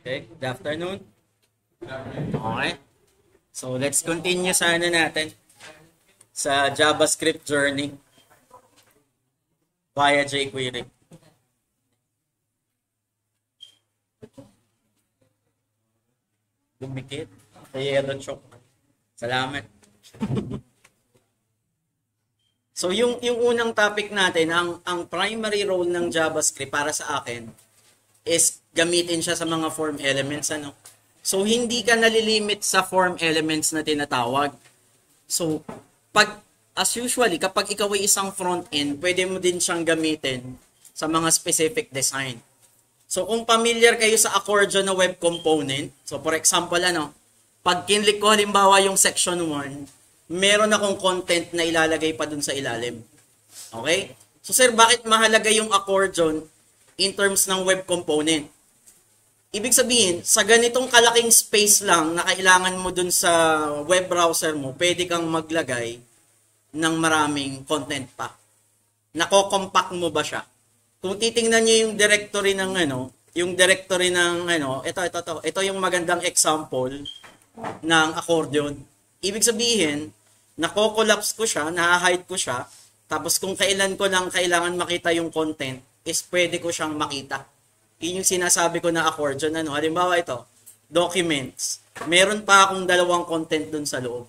Okay, good afternoon. Okay. So, let's continue sa natin sa JavaScript journey via jQuery. Dumikit. Sa yellow chalk. Salamat. So, yung unang topic natin, ang primary role ng JavaScript para sa akin is gamitin siya sa mga form elements. So, hindi ka nalilimit sa form elements na tinatawag. So, as usually, kapag ikaw ay isang front-end, pwede mo din siyang gamitin sa mga specific design. So, kung familiar kayo sa accordion na web component, so for example, pag kinlik ko halimbawa yung section 1, meron akong content na ilalagay pa dun sa ilalim. Okay? So, sir, bakit mahalaga yung accordion in terms ng web component? Ibig sabihin, sa ganitong kalaking space lang na kailangan mo dun sa web browser mo, pwede kang maglagay ng maraming content pa. Nako-compact mo ba siya? Kung titingnan niyo yung directory ng ito yung magandang example ng accordion. Ibig sabihin, nako-collapse ko siya, na-hide ko siya, tapos kung kailan ko lang kailangan makita yung content, is pwede ko siyang makita. Yun yung sinasabi ko na accordion. Halimbawa ito, documents. Meron pa akong dalawang content dun sa loob.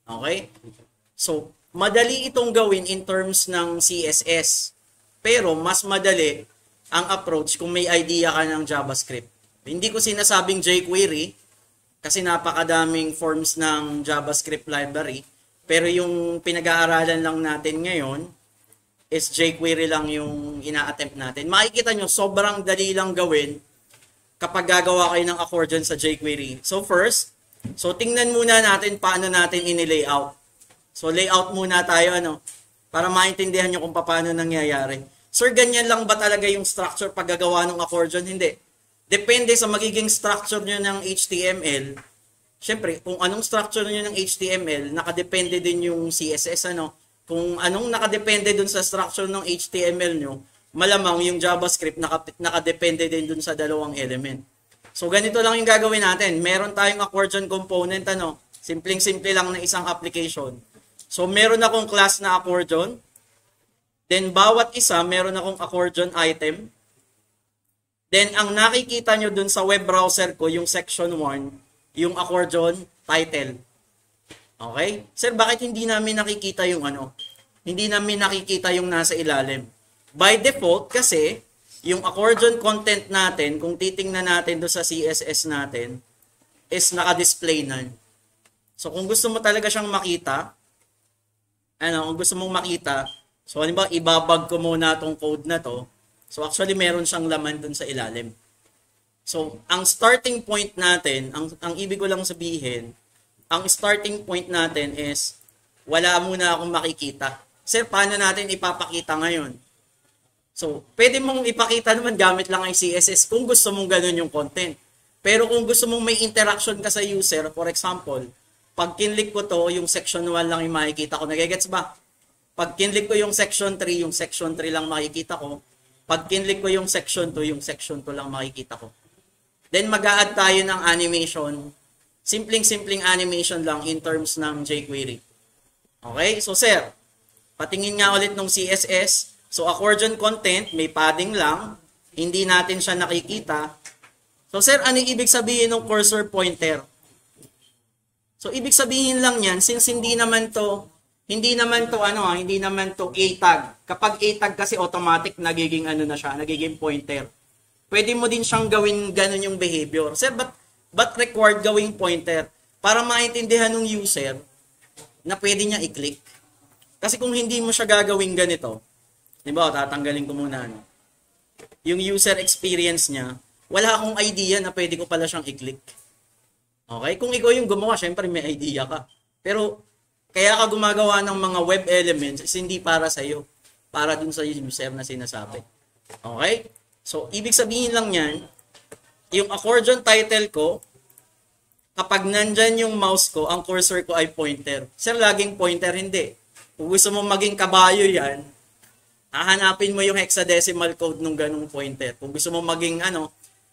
Okay? So, madali itong gawin in terms ng CSS. Pero, mas madali ang approach kung may idea ka ng JavaScript. Hindi ko sinasabing jQuery, kasi napakadaming forms ng JavaScript library. Pero yung pinag-aaralan lang natin ngayon is jQuery lang yung ina-attempt natin. Makikita nyo, sobrang dali lang gawin kapag gagawa kayo ng accordion sa jQuery. So first, tingnan muna natin paano natin ini-layout. So layout muna tayo, para maintindihan nyo kung paano nangyayari. Sir, ganyan lang ba talaga yung structure pag gagawa ng accordion? Hindi. Depende sa magiging structure nyo ng HTML. Siyempre, kung anong structure nyo ng HTML, nakadepende din yung CSS, Kung anong nakadepende dun sa structure ng HTML nyo, malamang yung JavaScript nakadepende din dun sa dalawang element. So, ganito lang yung gagawin natin. Meron tayong accordion component, Simpleng-simple lang na isang application. So, meron akong class na accordion. Then, bawat isa, meron akong accordion item. Then, ang nakikita nyo dun sa web browser ko, yung section 1, yung accordion title. Okay? Sir, bakit hindi namin nakikita yung Hindi namin nakikita yung nasa ilalim. By default, kasi, yung accordion content natin, kung titingnan natin doon sa CSS natin, is naka-display na. So, kung gusto mo talaga siyang makita, kung gusto mong makita, so, halimbawa, ibabag ko muna itong code na to. So, actually, meron siyang laman dun sa ilalim. So, ang starting point natin, ang ibig ko lang sabihin, ang starting point natin is, wala muna akong makikita. Sir, paano natin ipapakita ngayon? So, pwede mong ipakita naman gamit lang ang CSS kung gusto mong ganun yung content. Pero kung gusto mong may interaction ka sa user, for example, pag kinlik ko to, yung section 1 lang yung makikita ko. Nagigets ba? Pag kinlik ko yung section 3, yung section 3 lang makikita ko. Pag kinlik ko yung section 2, yung section 2 lang makikita ko. Then mag-a-add tayo ng animation. Simpleng-simpleng animation lang in terms ng jQuery. Okay? So sir, patingin nga ulit ng CSS. So accordion content, may padding lang. Hindi natin siya nakikita. So sir, ano ibig sabihin ng cursor pointer? So ibig sabihin lang yan, since hindi naman to A tag. Kapag A tag kasi automatic nagiging nagiging pointer. Pwede mo din siyang gawin ganun yung behavior. Sir, but required gawing pointer para maintindihan ng user na pwede niya i-click. Kasi kung hindi mo siya gagawin ganito, diba, tatanggalin ko muna, yung user experience niya, wala akong idea na pwede ko pala siyang i-click. Okay? Kung ikaw yung gumawa, syempre may idea ka. Pero, kaya ka gumagawa ng mga web elements is hindi para sa'yo. Para dun sa user na sinasabi. Okay? So, ibig sabihin lang yan, yung accordion title ko, kapag nandyan yung mouse ko, ang cursor ko ay pointer. Sir, laging pointer, hindi. Kung gusto mo maging kabayo yan, hahanapin mo yung hexadecimal code ng ganung pointer. Kung gusto mo maging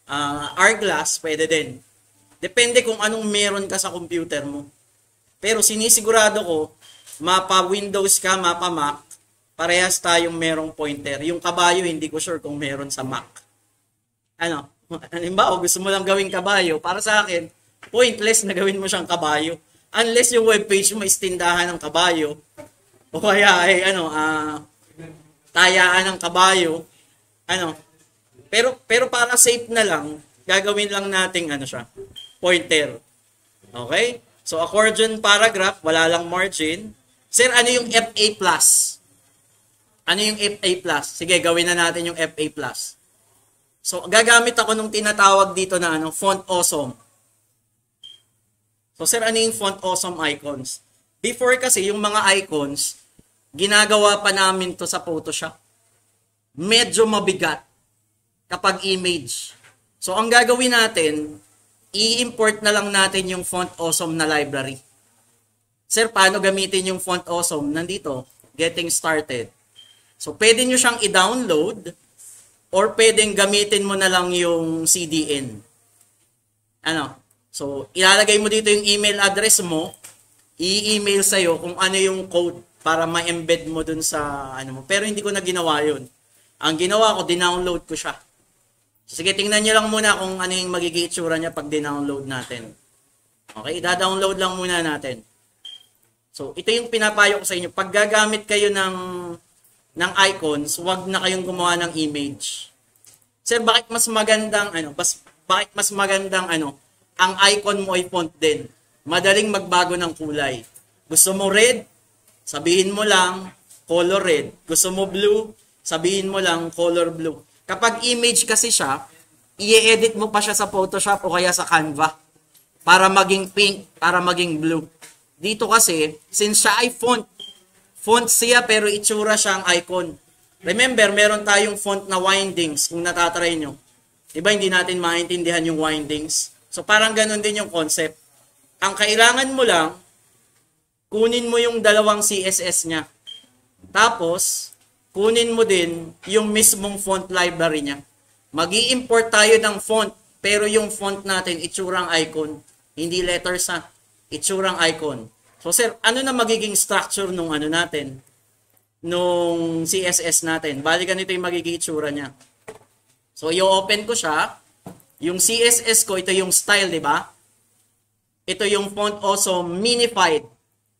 Hourglass, pwede din. Depende kung anong meron ka sa computer mo. Pero sinisigurado ko, mapa Windows ka, mapa Mac, parehas tayong merong pointer. Yung kabayo, hindi ko sure kung meron sa Mac. Ano? Halimbawa, gusto mo lang gawing kabayo. Para sa akin, pointless na gawin mo siyang kabayo. Unless yung webpage mo is tindahan ng kabayo. O kaya ay tayaan ng kabayo. Pero para safe na lang, gagawin lang nating siya, pointer. Okay? So accordion paragraph, wala lang margin. Sir, ano yung FA+? Ano yung FA+? Sige, gawin na natin yung FA+. So gagamit ako nung tinatawag dito na font awesome. So sir, ano yung font awesome icons? Before kasi yung mga icons, ginagawa pa namin to sa Photoshop. Medyo mabigat kapag image. So ang gagawin natin, i-import na lang natin yung Font Awesome na library. Sir, paano gamitin yung Font Awesome? Nandito, getting started. So pwede nyo siyang i-download or pwedeng gamitin mo na lang yung CDN. So ilalagay mo dito yung email address mo, i-email sa'yo kung ano yung code para ma-embed mo dun sa mo. Pero hindi ko na ginawa yun. Ang ginawa ko, dinownload ko siya. Sige, tingnan nyo lang muna kung ano yung magiging itsura niya pag dinownload natin. Okay, i-download lang muna natin. So, ito yung pinapayo ko sa inyo. Pag gagamit kayo ng icons, huwag na kayong gumawa ng image. Sir, bakit mas magandang ang icon mo ay font din? Madaling magbago ng kulay. Gusto mo red? Sabihin mo lang, color red. Gusto mo blue? Sabihin mo lang, color blue. Kapag image kasi siya, i-edit mo pa siya sa Photoshop o kaya sa Canva para maging pink, para maging blue. Dito kasi, since siya ay font siya pero itsura siyang icon. Remember, meron tayong font na windings kung natatry nyo. Diba hindi natin maintindihan yung windings? So parang ganun din yung concept. Ang kailangan mo lang, kunin mo yung dalawang CSS niya. Tapos, kunin mo din yung mismong font library niya. Mag-i-import tayo ng font, pero yung font natin, itsurang icon. Hindi letters itsurang icon. So sir, ano na magiging structure nung natin? Nung CSS natin. Bali ganito yung magiging itsura niya. So i-open ko siya. Yung CSS ko, ito yung style, di ba? Ito yung Font Awesome Minified.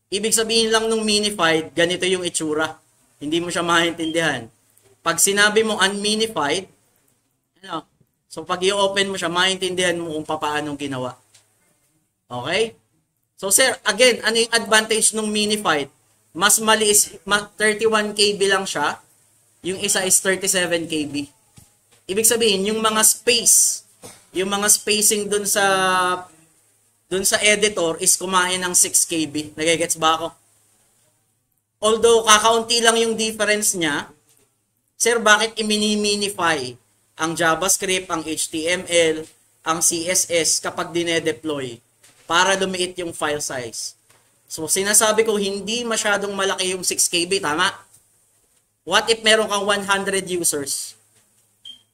Ibig sabihin lang nung minified, ganito yung itsura. Hindi mo siya maintindihan. Pag sinabi mo unminified, so pag i-open mo siya, maintindihan mo kung paano ginawa. Okay? So sir, again, ano yung advantage ng minified? Mas maliis, 31 KB lang siya. Yung isa is 37 KB. Ibig sabihin, yung mga spacing dun sa editor is kumain ng 6 KB. Nagigets ba ako? Although kakaunti lang yung difference niya, sir, bakit i-mini-minify ang JavaScript, ang HTML, ang CSS kapag dinedeploy para lumiit yung file size? So, sinasabi ko, hindi masyadong malaki yung 6 KB, tama? What if meron kang 100 users?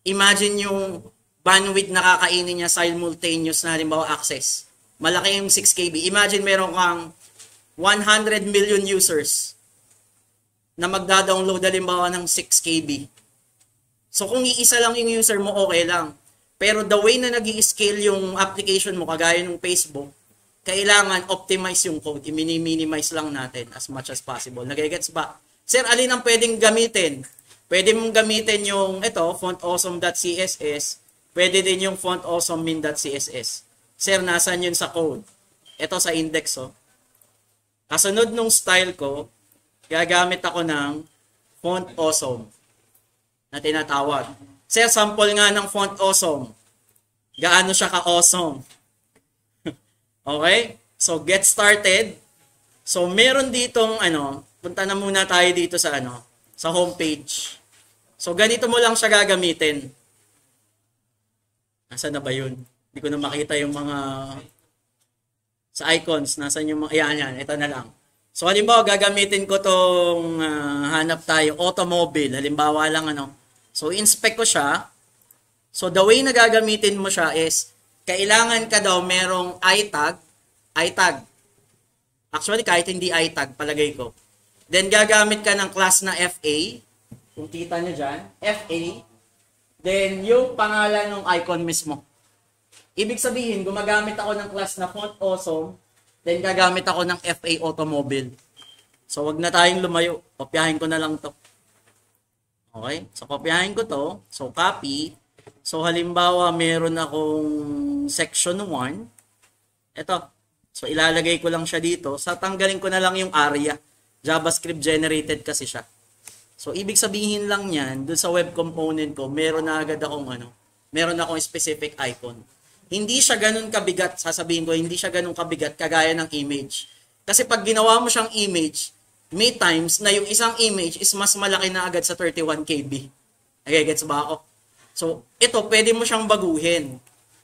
Imagine yung bandwidth na kakainin niya simultaneous na halimbawa access. Malaki yung 6 KB. Imagine meron kang 100 million users na magda-download halimbawa ng 6 KB. So kung iisa lang yung user mo, okay lang. Pero the way na nag-i-scale yung application mo, kagaya ng Facebook, kailangan optimize yung code. I-minimize lang natin as much as possible. Nagigets ba? Sir, alin ang pwedeng gamitin? Pwede mong gamitin yung fontawesome.css. Pwede din yung fontawesome.min.css. Sir, nasan yun sa code? Ito sa index, Kasunod nung style ko, gagamit ako ng Font Awesome na tinatawag. Sir, sample nga ng Font Awesome. Gaano siya ka-awesome? Okay? So, get started. So, meron ditong punta na muna tayo dito sa sa homepage. So, ganito mo lang siya gagamitin. Nasaan na ba yun? Hindi ko na makita yung mga sa icons. Nasaan yung mga, yan. Ito na lang. So, halimbawa, gagamitin ko tong hanap tayo, automobile. Halimbawa lang, So, inspect ko siya. So, the way na gagamitin mo siya is, kailangan ka daw merong i-tag. Actually, kahit hindi i-tag, palagay ko. Then, gagamit ka ng class na FA. Kung kita nyo dyan, FA. Then, yung pangalan ng icon mismo. Ibig sabihin, gumagamit ako ng class na Font Awesome. Then, gagamit ako ng FA Automobile. So, wag na tayong lumayo. Kopyahin ko na lang to. Okay? So, kopyahin ko to. So, copy. So, halimbawa, meron akong section 1. Ito. So, ilalagay ko lang siya dito. Sa tanggalin ko na lang yung area. JavaScript generated kasi siya. So, ibig sabihin lang yan, dun sa web component ko, meron na agad akong meron akong specific icon. Hindi siya ganun kabigat, sasabihin ko, hindi siya ganun kabigat kagaya ng image. Kasi pag ginawa mo siyang image, may times na yung isang image is mas malaki na agad sa 31 KB. Okay, gets ba ako? So, ito, pwede mo siyang baguhin.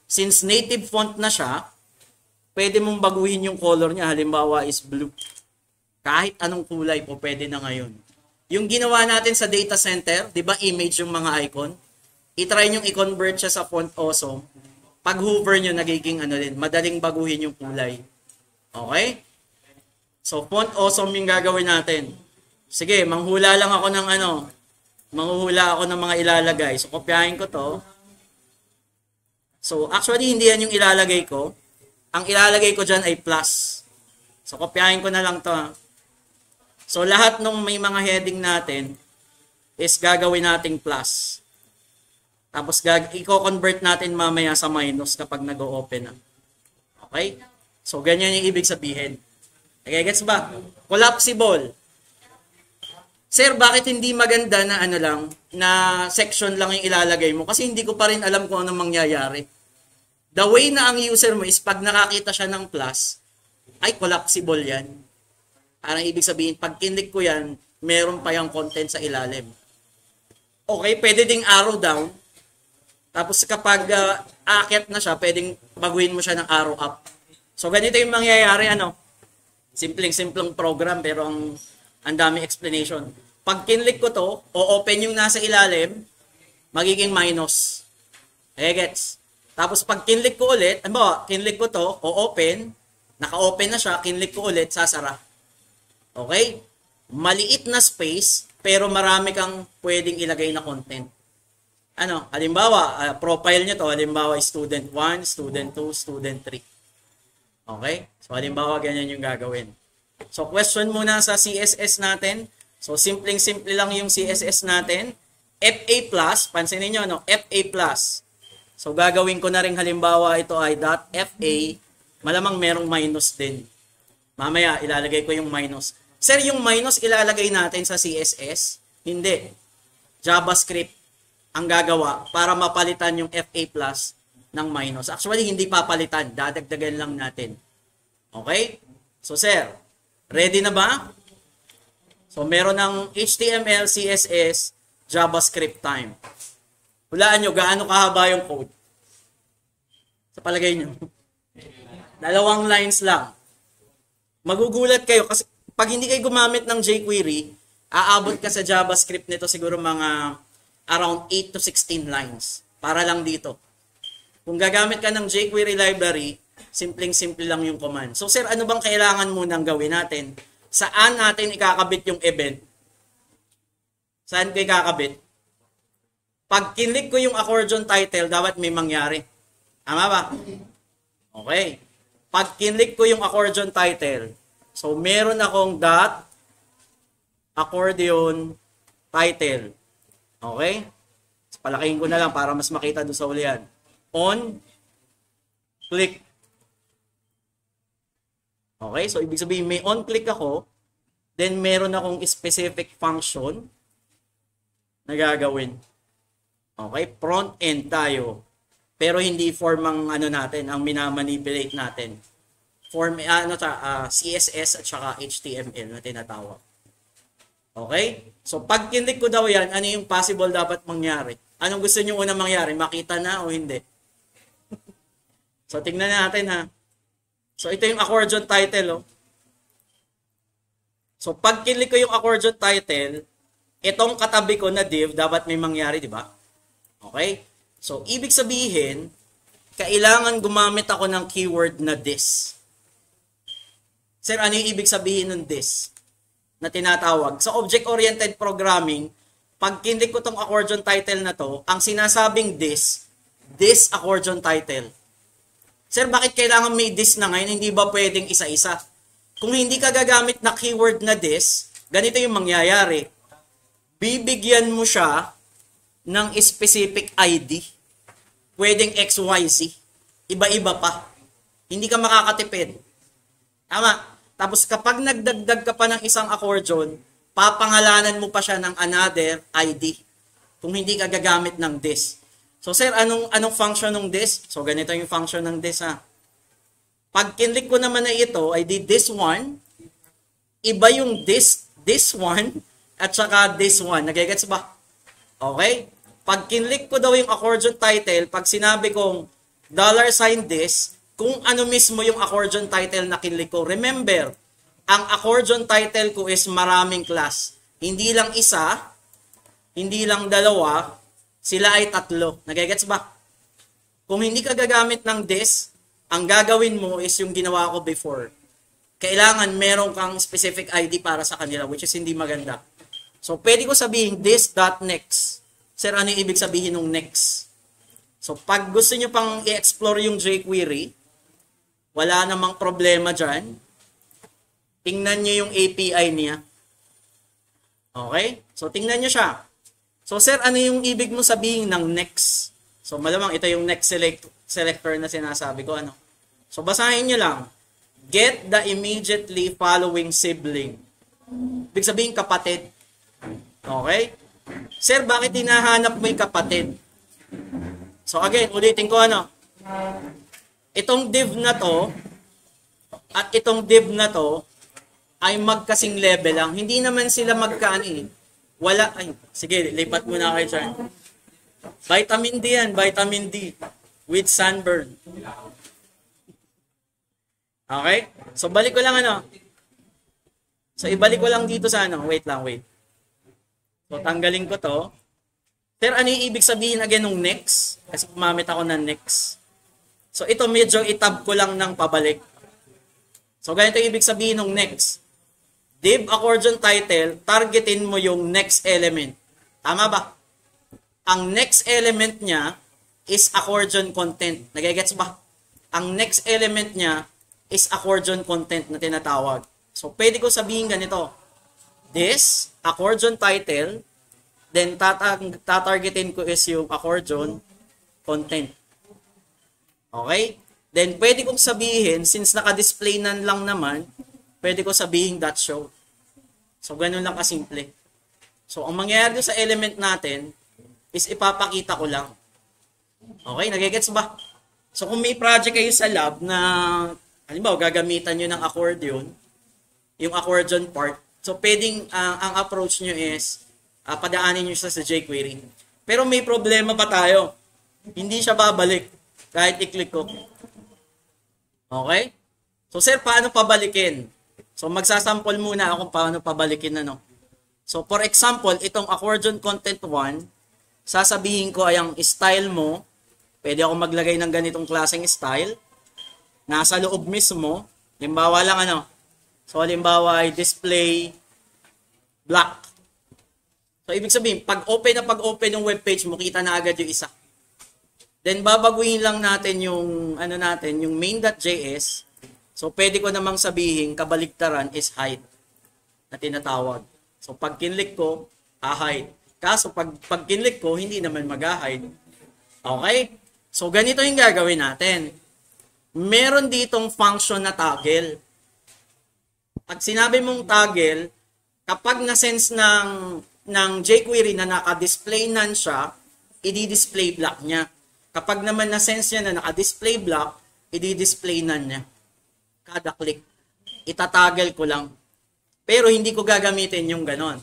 Since native font na siya, pwede mong baguhin yung color niya. Halimbawa is blue. Kahit anong kulay po, pwede na ngayon. Yung ginawa natin sa data center, di ba image yung mga icon? I-try nyo i-convert siya sa Font Awesome. Pag hover nyo, nagiging madaling baguhin yung kulay. Okay? So, Font Awesome yung gagawin natin. Sige, manghula lang ako ng manghuhula ako ng mga ilalagay. So, kopyahin ko to. So, actually, hindi yan yung ilalagay ko. Ang ilalagay ko dyan ay plus. So, kopyahin ko na lang to. So, lahat ng may mga heading natin is gagawin nating plus. Tapos, i-convert natin mamaya sa minus kapag nag-o-open na. Okay? So, ganyan yung ibig sabihin. Okay, gets ba? Collapsible. Sir, bakit hindi maganda na na section lang yung ilalagay mo? Kasi hindi ko pa rin alam kung anong mangyayari. The way na ang user mo is pag nakakita siya ng plus, ay collapsible yan. Parang ibig sabihin, pag kinlik ko yan, meron pa yung content sa ilalim. Okay, pwede ding arrow down. Tapos kapag aakyat na siya, pwedeng baguhin mo siya ng arrow up. So ganito yung mangyayari, simpleng program pero ang dami explanation. Pag kinlik ko to, o-open yung nasa ilalim, magiging minus. Gets? Tapos pag kinlik ko ulit, kinlik ko to, o-open, naka-open na siya, kinlik ko ulit, sasara. Okay? Maliit na space, pero marami kang pwedeng ilagay na content. Halimbawa, profile nyo to, halimbawa, student 1, student 2, student 3. Okay? So, halimbawa, ganyan yung gagawin. So, question muna sa CSS natin. So, simpleng-simple lang yung CSS natin. FA+, pansinin nyo, FA+. So, gagawin ko na rin halimbawa, ito ay .FA. Malamang merong minus din. Mamaya, ilalagay ko yung minus. Sir, yung minus ilalagay natin sa CSS? Hindi. JavaScript ang gagawa para mapalitan yung FA+ ng minus. Actually, hindi papalitan. Dadagdagan lang natin. Okay? So, sir, ready na ba? So, meron ng HTML, CSS, JavaScript time. Hulaan nyo, gaano kahaba yung code? Sa palagay nyo. 2 lines lang. Magugulat kayo kasi pag hindi kayo gumamit ng jQuery, aabot ka sa JavaScript nito siguro mga around 8 to 16 lines. Para lang dito. Kung gagamit ka ng jQuery library, simpleng-simple lang yung command. So, sir, ano bang kailangan munang gawin natin? Saan natin ikakabit yung event? Saan ko ikakabit? Pag kinlik ko yung accordion title, dapat may mangyari. Tama ba? Okay. Pag kinlik ko yung accordion title, so meron akong accordion title. Okay? So, palakihin ko na lang para mas makita doon sa ulian. On, click. Okay? So, ibig sabihin, may on-click ako, then meron akong specific function na gagawin. Okay? Front-end tayo. Pero hindi form ang natin, ang minamanipulate natin. Form, CSS at saka HTML na tinatawag. Okay? So, pag kinlik ko daw yan, ano yung possible dapat mangyari? Anong gusto nyo unang mangyari? Makita na o hindi? So, tingnan natin ha. So, ito yung accordion title. So, pag kinlik ko yung accordion title, itong katabi ko na div, dapat may mangyari, di ba? Okay? So, ibig sabihin, kailangan gumamit ako ng keyword na this. Sir, ano yung ibig sabihin ng this na tinatawag? Sa object-oriented programming, pag kinlik ko tong accordion title na to, ang sinasabing this accordion title. Sir, bakit kailangan may this na ngayon? Hindi ba pwedeng isa-isa? Kung hindi ka gagamit na keyword na this, ganito yung mangyayari. Bibigyan mo siya ng specific ID. Pwedeng XYZ. Iba-iba pa. Hindi ka makakatipid. Tama. Tapos kapag nagdagdag ka pa ng isang accordion, papangalanan mo pa siya ng another ID. Kung hindi ka gagamit ng this. So sir, anong function ng this? So ganito yung function ng this ha. Pag kinlik ko naman na ito, I did this one. Iba yung this one, at saka this one. Nagigets ba? Okay? Pag kinlik ko daw yung accordion title, pag sinabi kong $this, kung ano mismo yung accordion title na kinlik ko. Remember, ang accordion title ko is maraming class. Hindi lang isa, hindi lang dalawa, sila ay tatlo. Nagigets ba? Kung hindi ka gagamit ng this, ang gagawin mo is yung ginawa ko before. Kailangan meron kang specific ID para sa kanila, which is hindi maganda. So, pwede ko sabihin this.next. Sir, ano yung ibig sabihin ng next? So, pag gusto nyo pang i-explore yung jQuery, wala namang problema dyan. Tingnan nyo yung API niya. Okay? So, tingnan nyo siya. So, sir, ano yung ibig mo sabihin ng next? So, malamang ito yung next selector na sinasabi ko. Ano? So, basahin nyo lang. Get the immediately following sibling. Ibig sabihin kapatid. Okay? Sir, bakit hinahanap mo yung kapatid? So, again, ulitin ko ano. Itong div na to at itong div na to ay magkasing level lang. Hindi naman sila magkaan eh. Wala, ay, sige, lipat muna kayo dyan. Vitamin D yan, vitamin D with sunburn. Okay? So, balik ko lang ano. So, ibalik ko lang dito sa ano. Wait lang, wait. So, tanggalin ko to. Sir, ano yung ibig sabihin again ng next? Kasi gumamit ako ng next. So, ito medyo itab ko lang ng pabalik. So, ganito yung ibig sabihin ng next. Div accordion title, targetin mo yung next element. Tama ba? Ang next element niya is accordion content. Nagigets ba? Ang next element niya is accordion content na tinatawag. So, pwede ko sabihin ganito. This, accordion title, then tatargetin ko is yung accordion content. Okay? Then, pwede kong sabihin, since naka-display nan lang naman, pwede ko sabihin .show. So, ganun lang kasimple. So, ang mangyayari sa element natin is ipapakita ko lang. Okay? Nagigets ba? So, kung may project kayo sa lab na, halimbawa, gagamitan nyo ng accordion, yung accordion part, so, pwedeng ang approach nyo is padaanin nyo siya sa jQuery. Pero may problema pa tayo. Hindi siya babalik kahit i-click ko. Okay? So, sir, paano pabalikin? So, magsasample muna ako kung paano pabalikin ano. So, for example, itong accordion content 1, sasabihin ko ay ang style mo, pwede ako maglagay ng ganitong klaseng style. Nasa loob mismo, limbawa lang ano. So, halimbawa ay display black. So, ibig sabihin, pag open yung webpage mo, kita na agad yung isa. Then, babaguhin lang natin yung, yung main.js. So, pwede ko namang sabihin, kabaligtaran is height na tinatawag. So, pag kinlik ko, height. Kaso, pag kinlik ko, hindi naman mag-hide. Okay? So, ganito yung gagawin natin. Meron ditong function na toggle. Pag sinabi mong toggle, kapag na-sense ng jQuery na naka-display none siya, i-display block niya. Kapag naman na-sense niya na naka-display block, i-display none niya. Kada click. Itatoggle ko lang. Pero hindi ko gagamitin yung ganon.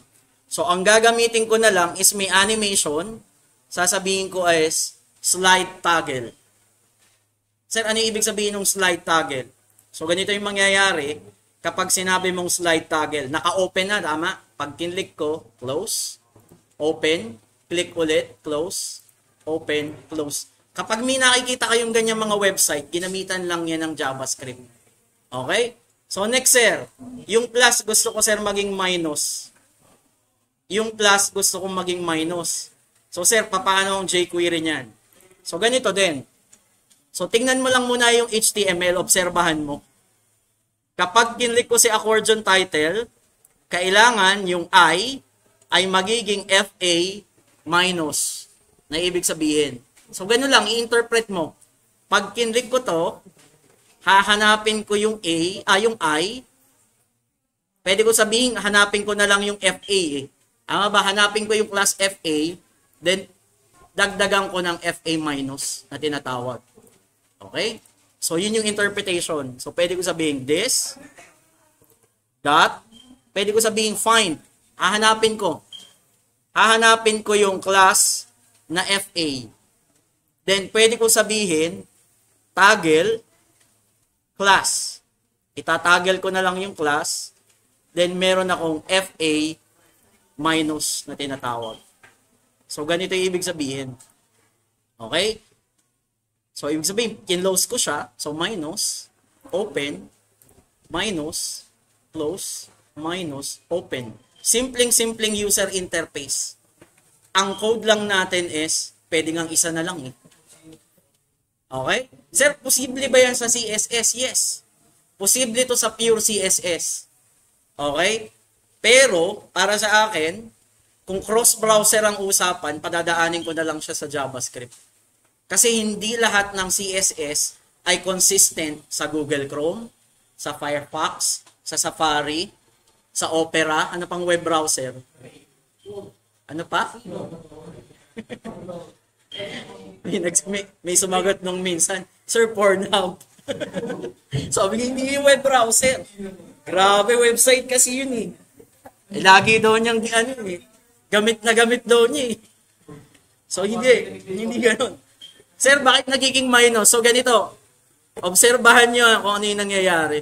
So, ang gagamitin ko na lang is may animation. Sasabihin ko is slide toggle. Sir, ano yung ibig sabihin ng slide toggle? So, ganito yung mangyayari. Kapag sinabi mong slide toggle, naka-open na, tama? Pag kinlik ko, close, open, click ulit, close, open, close. Kapag may nakikita kayong ganyan mga website, ginamitan lang yan ng JavaScript. Okay? So next sir, yung plus gusto ko sir maging minus. Yung plus gusto kong maging minus. So sir, paano ang jQuery niyan? So ganito din. So tingnan mo lang muna yung HTML, obserbahan mo. Kapag kinlik ko si accordion title, kailangan yung I ay magiging FA minus. Na ibig sabihin. So ganun lang, i-interpret mo. Pag kinlik ko to, hahanapin ko yung yung I. Pwede ko sabihin, hanapin ko na lang yung FA eh. Ba, hanapin ko yung class FA, then dagdagan ko ng FA minus na tinatawag. Okay? So, yun yung interpretation. So, pwede ko sabihin this, dot, pwede ko sabihin find. Hahanapin ko yung class na FA. Then, pwede ko sabihin, toggle, class. Itatoggle ko na lang yung class. Then, meron akong FA minus na tinatawag. So, ganito yung ibig sabihin. Okay? So, ibig sabihin, kinlose ko siya. So, minus, open, minus, close, minus, open. Simpleng user interface. Ang code lang natin is, pwede ngang isa na lang eh. Okay? Sir, posible ba yan sa CSS? Yes. Posible to sa pure CSS. Okay? Pero, para sa akin, kung cross-browser ang usapan, padadaanin ko na lang siya sa JavaScript. Kasi hindi lahat ng CSS ay consistent sa Google Chrome, sa Firefox, sa Safari, sa Opera, ano pang web browser? Ano pa? may sumagot nung minsan, Sir, Pornhub. Sabi niya, hindi yung web browser. Grabe, website kasi yun eh. Lagi daw niyang gamit na gamit daw niya eh. So hindi ganun. Sir, bakit nagiging minus? So ganito, obserbahan niyo kung ano yung nangyayari.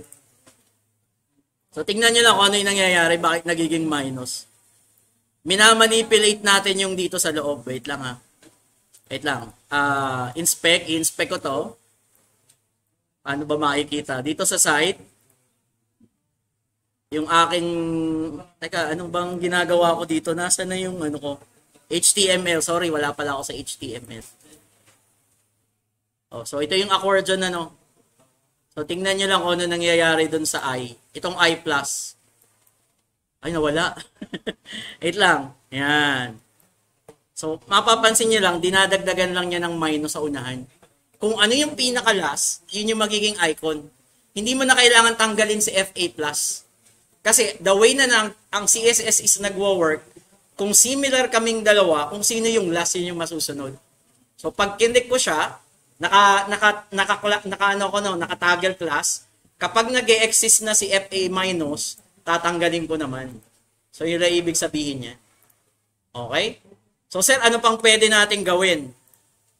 So tingnan niyo lang kung ano yung nangyayari, bakit nagiging minus. Minamanipulate natin yung dito sa loob. Wait lang ha. Wait lang. Inspect ko to. Ano ba makikita? Dito sa site, yung aking, teka, anong bang ginagawa ko dito? Nasaan na yung ano ko? HTML. Sorry, wala pala ako sa HTML. Oh, so ito yung accordion ano. So tingnan nyo lang kung ano nangyayari dun sa I. Itong I+. Ay, nawala. Wait lang. Yan. So, mapapansin nyo lang, dinadagdagan lang niya ng minus sa unahan. Kung ano yung pinaka-last, yun yung magiging icon. Hindi mo na kailangan tanggalin si FA+. Kasi the way na ang CSS is nagwo-work, kung similar kaming dalawa, kung sino yung last, yun yung masusunod. So, pag kinlik ko siya, naka-toggle class, kapag nag-e-exist na si FA-, tatanggalin ko naman. So, yun ang ibig sabihin niya. Okay? So, sir, ano pang pwede natin gawin?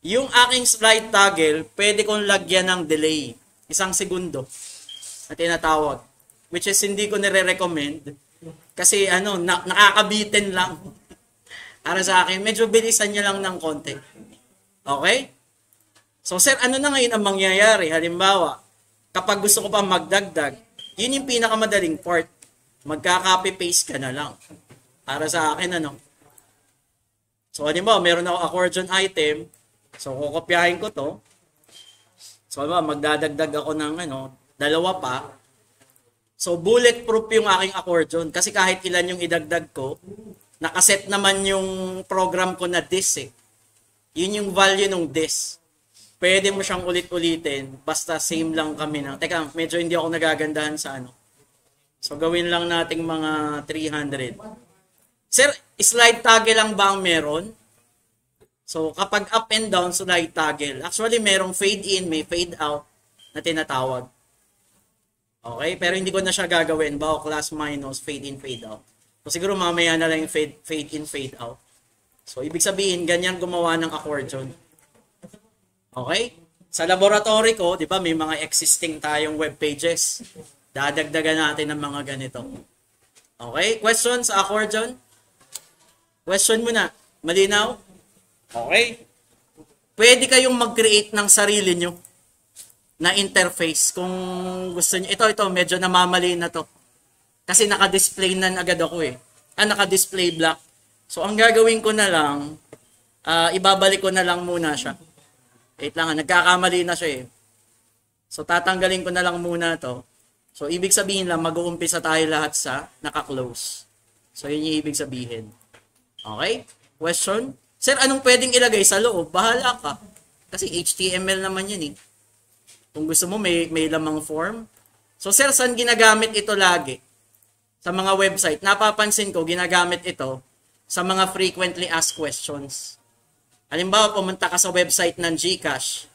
Yung aking slide toggle, pwede kong lagyan ng delay. 1 segundo na tinatawag. Which is, hindi ko nire-recommend. Kasi, nakakabitin lang. Para sa akin, medyo bilisan nyo lang ng konti. Okay? So, sir, ano na ngayon ang mangyayari? Halimbawa, kapag gusto ko pa magdagdag, yun yung pinakamadaling part. Magka-copy-paste ka na lang. Para sa akin, So, halimbawa, meron ako accordion item. So, kukopyahin ko to. So, halimbawa, magdadagdag ako ng, 2 pa. So, bulletproof yung aking accordion. Kasi kahit ilan yung idagdag ko, nakaset naman yung program ko na this eh. Yun yung value ng this. Pwede mo siyang ulit-ulitin. Basta same lang kami na. Teka, medyo hindi ako nagagandahan sa So, gawin lang nating mga 300. Sir, slide toggle lang ba ang meron? So, kapag up and down, slide toggle. Actually, merong fade in, may fade out na tinatawag. Okay? Pero hindi ko na siya gagawin. Bao class minus, fade in, fade out. So, siguro mamaya na lang yung fade in, fade out. So, ibig sabihin, ganyan gumawa ng accordion. Okay? Sa laboratory ko, di ba, may mga existing tayong web pages. Dadagdagan natin ng mga ganito. Okay? Questions sa accordion? Question muna. Malinaw? Okay. pwede kayong mag-create ng sarili nyo na interface kung gusto nyo. Ito, medyo namamali na to. Kasi naka-display na agad ako eh. Naka-display block. So, ang gagawin ko na lang, ibabalik ko na lang muna siya. Wait lang, nagkakamali na siya eh. So, tatanggalin ko na lang muna to. So, ibig sabihin lang, mag-uumpisa tayo lahat sa naka-close. So, yun yung ibig sabihin. Okay? Question? Sir, anong pwedeng ilagay sa loob? Bahala ka. Kasi HTML naman yun eh. Kung gusto mo, may lamang form. So, sir, saan ginagamit ito lagi? Sa mga website. Napapansin ko, ginagamit ito sa mga frequently asked questions. Halimbawa, pumunta ka sa website ng GCash.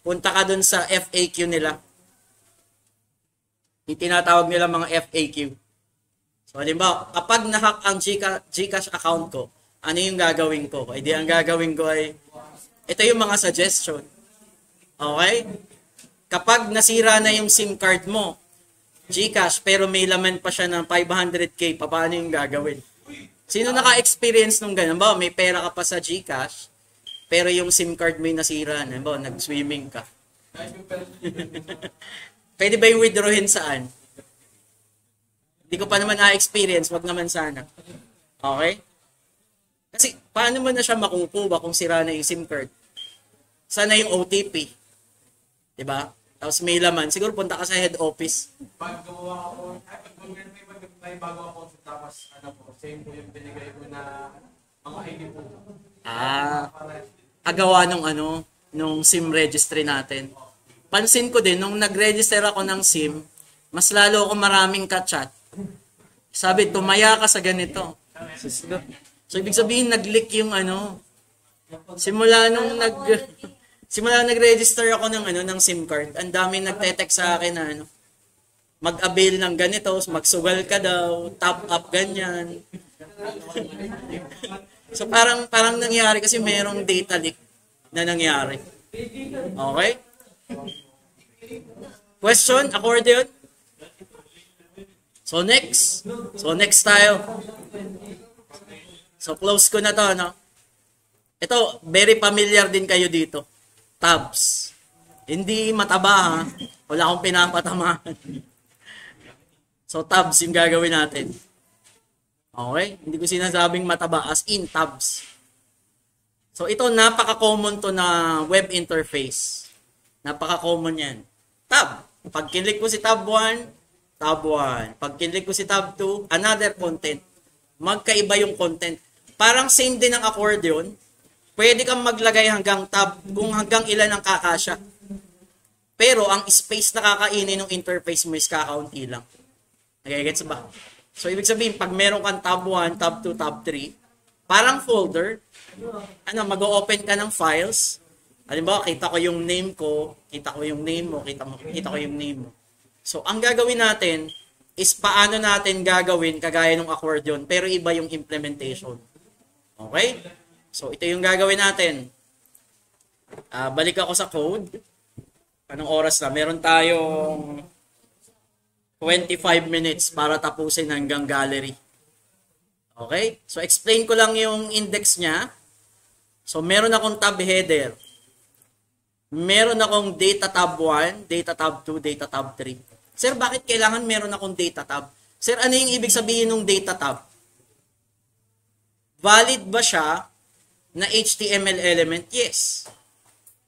Punta ka dun sa FAQ nila. Itinatawag nila mga FAQ. So, halimbawa, kapag nahack ang GCash account ko, ano yung gagawin ko? Ay, ang gagawin ko ay, ito yung mga suggestion. Okay? Kapag nasira na yung SIM card mo, GCash, pero may laman pa siya ng 500k, paano yung gagawin? Sino naka-experience nung ganun? Ba, may pera ka pa sa GCash, pero yung SIM card mo yung nasira. Ba, nag-swimming ka. Pwede ba yung withdrawin saan? Hindi ko pa naman na-experience, wag naman sana. Okay? Kasi, paano mo na siya makukuha kung sira na yung SIM card? Sana yung OTP. Diba? Tapos may laman. Siguro punta ka sa head office. Pag gumawa ako, may bago ako, tapos same po yung binigay ko na mga ID po. Agawa nung SIM registry natin. Pansin ko din, nung nag-register ako ng SIM, mas lalo ako maraming ka-chat. Sabi, tumaya ka sa ganito. So, ibig sabihin, nag-leak yung simula nung nag-register ako ng SIM card, ang dami nagte-text sa akin na mag-avail ng ganito, magsugal ka daw, top up ganyan. So parang nangyari kasi merong data leak na nangyari. Okay? Question, accordion? So next tayo. So close ko na to, no? Ito, very familiar din kayo dito. Tabs. Hindi mataba ha. Wala akong pinapatamaan. So tabs yung gagawin natin. Okay? Hindi ko sinasabing mataba as in tabs. So ito napaka-common to na web interface. Napaka-common yan. Tab. Pag kinlik ko si tab 1, tab 1. Pag kinlik ko si tab 2, another content. Magkaiba yung content. Parang same din ang accordion. Pwede kang maglagay hanggang tab kung hanggang ilan ang kakasya. Pero ang space na kakainin ng interface mo is kakaunti lang. Nagigets ba? So, ibig sabihin, pag meron kang tab 1, tab 2, tab 3, parang folder, mag-o-open ka ng files. Halimbawa, kita ko yung name ko, kita ko yung name mo, kita ko yung name mo. So, ang gagawin natin is paano natin gagawin kagaya ng accordion, pero iba yung implementation. Okay? So, ito yung gagawin natin. Balik ako sa code. Anong oras na? Meron tayong 25 minutes para tapusin hanggang gallery. Okay? So, explain ko lang yung index niya. So, meron akong tab header. Meron akong data tab 1, data tab 2, data tab 3. Sir, bakit kailangan meron akong data tab? Sir, ano yung ibig sabihin ng data tab? Valid ba siya na HTML element? Yes.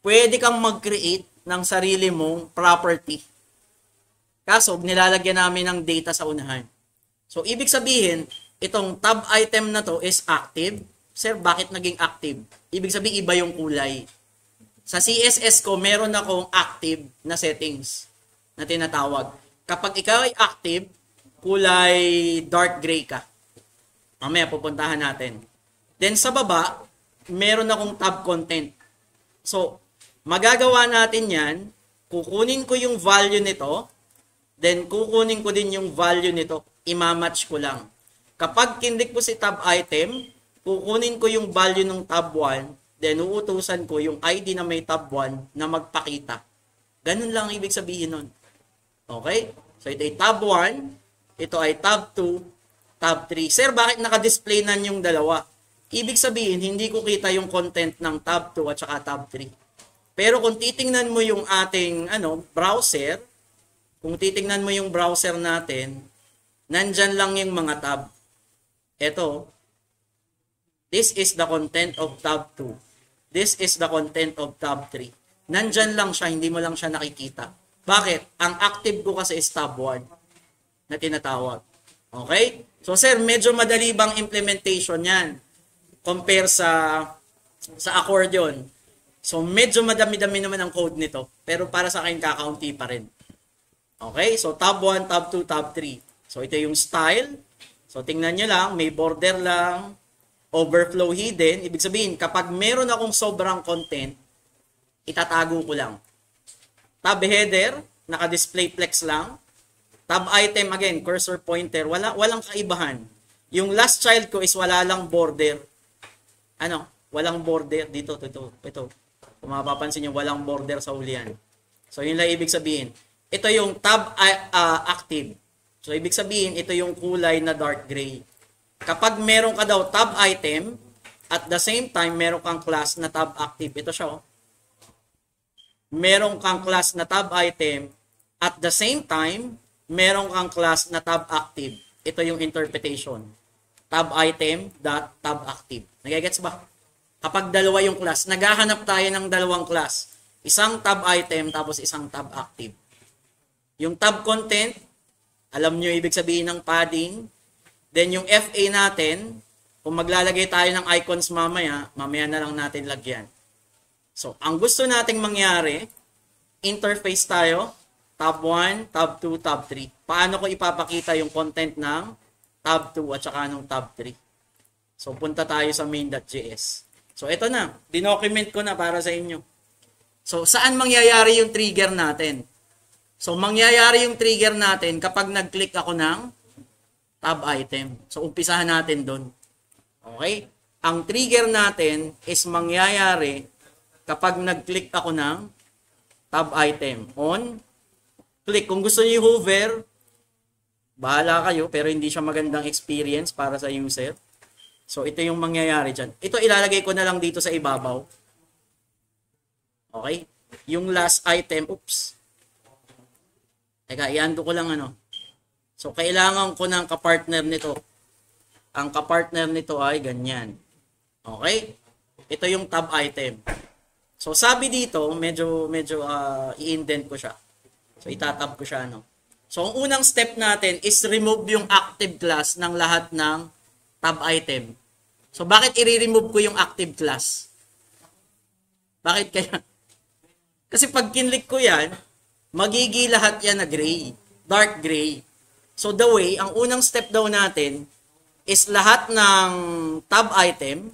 Pwede kang mag-create ng sarili mong property. Kaso, nilalagyan namin ng data sa unahan. So, ibig sabihin, itong tab item na to is active. Sir, bakit naging active? Ibig sabihin, iba yung kulay. Sa CSS ko, meron akong active na settings na tinatawag. Kapag ikaw ay active, kulay dark gray ka. Mamaya pupuntahan natin. Then sa baba, meron akong tab content. So, magagawa natin yan. Kukunin ko yung value nito. Then, kukunin ko din yung value nito. Imamatch ko lang. Kapag kinlik ko si tab item, kukunin ko yung value ng tab 1. Then, uutusan ko yung ID na may tab 1 na magpakita. Ganun lang ibig sabihin nun. Okay? So, ito ay tab 1. Ito ay tab 2. Tab 3. Sir, bakit naka-display na yung dalawa? ibig sabihin, hindi ko kita yung content ng tab 2 at saka tab 3. Pero kung titingnan mo yung ating browser, kung titingnan mo yung browser natin, nandyan lang yung mga tab. Ito, this is the content of tab 2. This is the content of tab 3. Nandyan lang siya, hindi mo lang siya nakikita. Bakit? Ang active ko kasi is tab 1 na tinatawag. Okay? So sir, medyo madali bang implementation yan compare sa accordion? So medyo madami-dami naman ang code nito, pero para sa akin kakaunti pa rin. Okay? So tab 1, tab 2, tab 3. So ito yung style. So tingnan nyo lang, may border lang, overflow hidden. Ibig sabihin, kapag meron akong sobrang content, itatago ko lang. Tab header, naka-display flex lang. Tab item, again, cursor pointer, walang kaibahan. Yung last child ko is wala lang border. Walang border dito, ito. Kung mapapansin nyo, walang border sa ulian. So yun lang ibig sabihin. Ito yung tab active. So ibig sabihin, ito yung kulay na dark gray. Kapag meron ka daw tab item, at the same time, meron kang class na tab active. Ito siya, meron kang class na tab item, at the same time, meron kang class na tab active. Ito yung interpretation. Tab item dot tab active. Nagigets ba? Kapag dalawa yung class, naghahanap tayo ng dalawang class. Isang tab item tapos isang tab active. Yung tab content, alam nyo ibig sabihin ng padding. Then yung FA natin, kung maglalagay tayo ng icons mamaya na lang natin lagyan. So, ang gusto nating mangyari, interface tayo, tab 1, tab 2, tab 3. Paano ko ipapakita yung content ng tab 2 at saka ng tab 3? So, punta tayo sa main.js. So, ito na. Dinocument ko na para sa inyo. So, saan mangyayari yung trigger natin? So, mangyayari yung trigger natin kapag nag-click ako ng tab item. So, umpisahan natin doon. Okay? Ang trigger natin is mangyayari kapag nag-click ako ng tab item. On, click. Kung gusto niyo hover, bahala kayo, pero hindi siya magandang experience para sa user. So, ito yung mangyayari dyan. Ito ilalagay ko na lang dito sa ibabaw. Okay? Yung last item, oops. Teka, i-undo ko lang So, kailangan ko ng kapartner nito. Ang kapartner nito ay ganyan. Okay? Ito yung tab item. So, sabi dito, medyo i-indent ko siya. So, itatab ko siya, So, ang unang step natin is remove yung active class ng lahat ng tab item. So, bakit i-remove ko yung active class? Bakit kaya? Kasi pag kinlik ko yan, magigi lahat yan na gray. Dark gray. So, the way, ang unang step daw natin is lahat ng tab item,